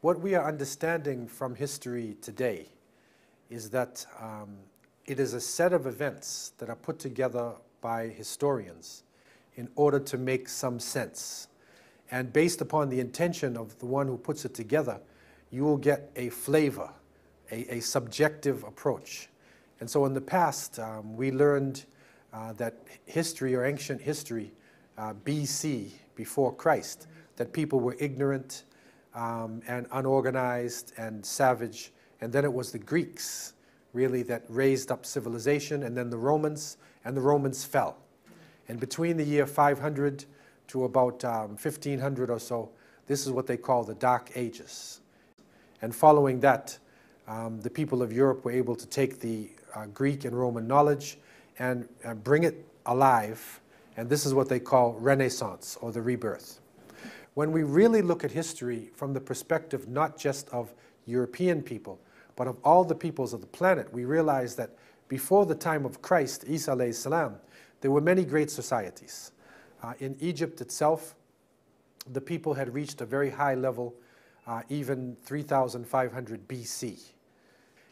What we are understanding from history today is that it is a set of events that are put together by historians in order to make some sense. And based upon the intention of the one who puts it together, you will get a flavor, a subjective approach. And so in the past, we learned that history, or ancient history, BC, before Christ, that people were ignorant and unorganized and savage. And then it was the Greeks, really, that raised up civilization, and then the Romans, and the Romans fell. And between the year 500 to about 1500 or so, this is what they call the Dark Ages. And following that, the people of Europe were able to take the Greek and Roman knowledge and bring it alive, and this is what they call Renaissance, or the rebirth. When we really look at history from the perspective not just of European people, but of all the peoples of the planet, we realize that before the time of Christ, Isa alayhi salam, there were many great societies. In Egypt itself, the people had reached a very high level, even 3500 BC.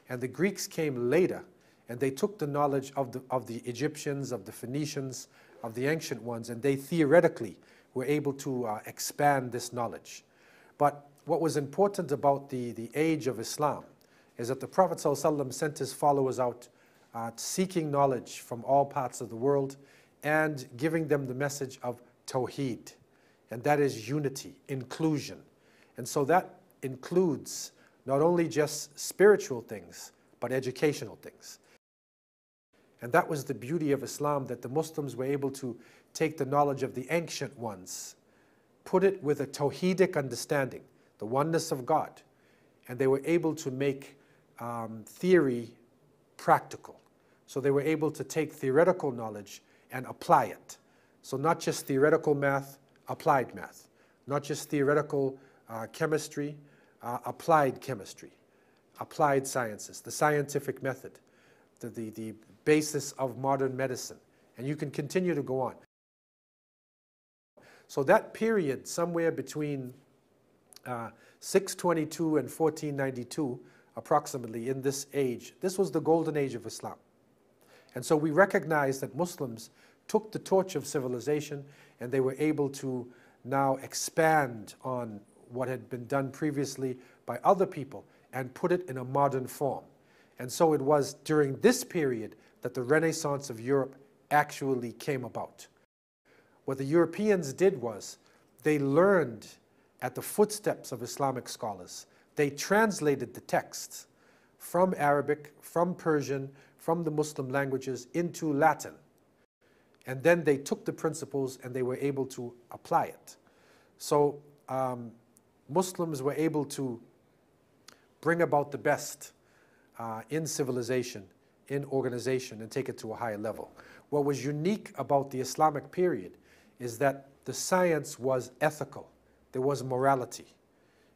And the Greeks came later, and they took the knowledge of the Egyptians, of the Phoenicians, of the ancient ones, and they theoretically were able to expand this knowledge. But what was important about the age of Islam is that the Prophet ﷺ sent his followers out seeking knowledge from all parts of the world and giving them the message of Tawheed, and that is unity, inclusion. And so that includes not only just spiritual things, but educational things. And that was the beauty of Islam, that the Muslims were able to take the knowledge of the ancient ones, put it with a Tawheedic understanding, the oneness of God, and they were able to make theory practical. So they were able to take theoretical knowledge and apply it. So not just theoretical math, applied math. Not just theoretical chemistry, applied chemistry, applied sciences, the scientific method, the basis of modern medicine. And you can continue to go on. So that period, somewhere between 622 and 1492, approximately in this age, this was the golden age of Islam. And so we recognize that Muslims took the torch of civilization, and they were able to now expand on what had been done previously by other people and put it in a modern form. And so it was during this period that the Renaissance of Europe actually came about. What the Europeans did was they learned at the footsteps of Islamic scholars. They translated the texts from Arabic, from Persian, from the Muslim languages into Latin. And then they took the principles and they were able to apply it. So Muslims were able to bring about the best in civilization, in organization, and take it to a higher level. What was unique about the Islamic period is that the science was ethical. There was morality.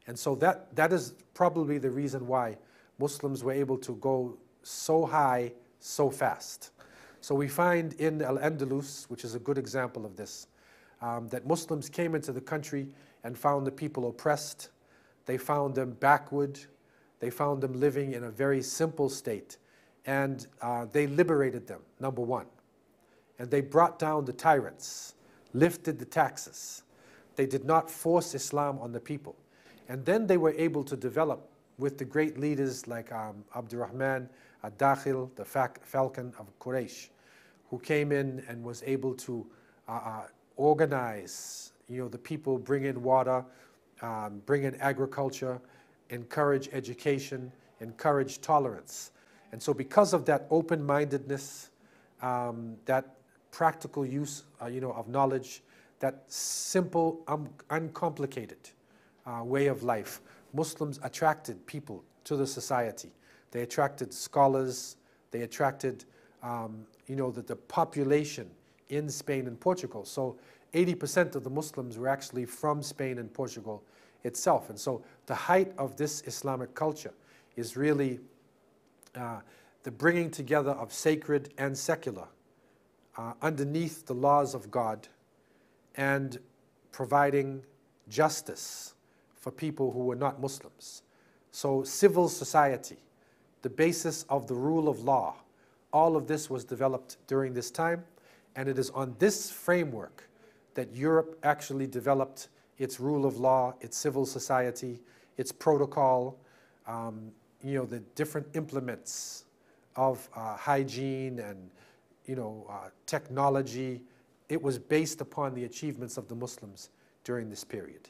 And so that is probably the reason why Muslims were able to go so high, so fast. So we find in Al-Andalus, which is a good example of this, that Muslims came into the country and found the people oppressed. They found them backward. They found them living in a very simple state. And they liberated them, number one. And they brought down the tyrants, lifted the taxes. They did not force Islam on the people. And then they were able to develop with the great leaders like Abdurrahman ad-Dakhil, the Falcon of Quraysh, who came in and was able to organize, the people, bring in water, bring in agriculture, encourage education, encourage tolerance. And so because of that open-mindedness, that practical use of knowledge, that simple, uncomplicated way of life, Muslims attracted people to the society. They attracted scholars, they attracted the population in Spain and Portugal. So 80% of the Muslims were actually from Spain and Portugal itself. And so the height of this Islamic culture is really the bringing together of sacred and secular underneath the laws of God, and providing justice for people who were not Muslims. So civil society, the basis of the rule of law, all of this was developed during this time, and it is on this framework that Europe actually developed its rule of law, its civil society, its protocol, the different implements of hygiene and technology. It was based upon the achievements of the Muslims during this period.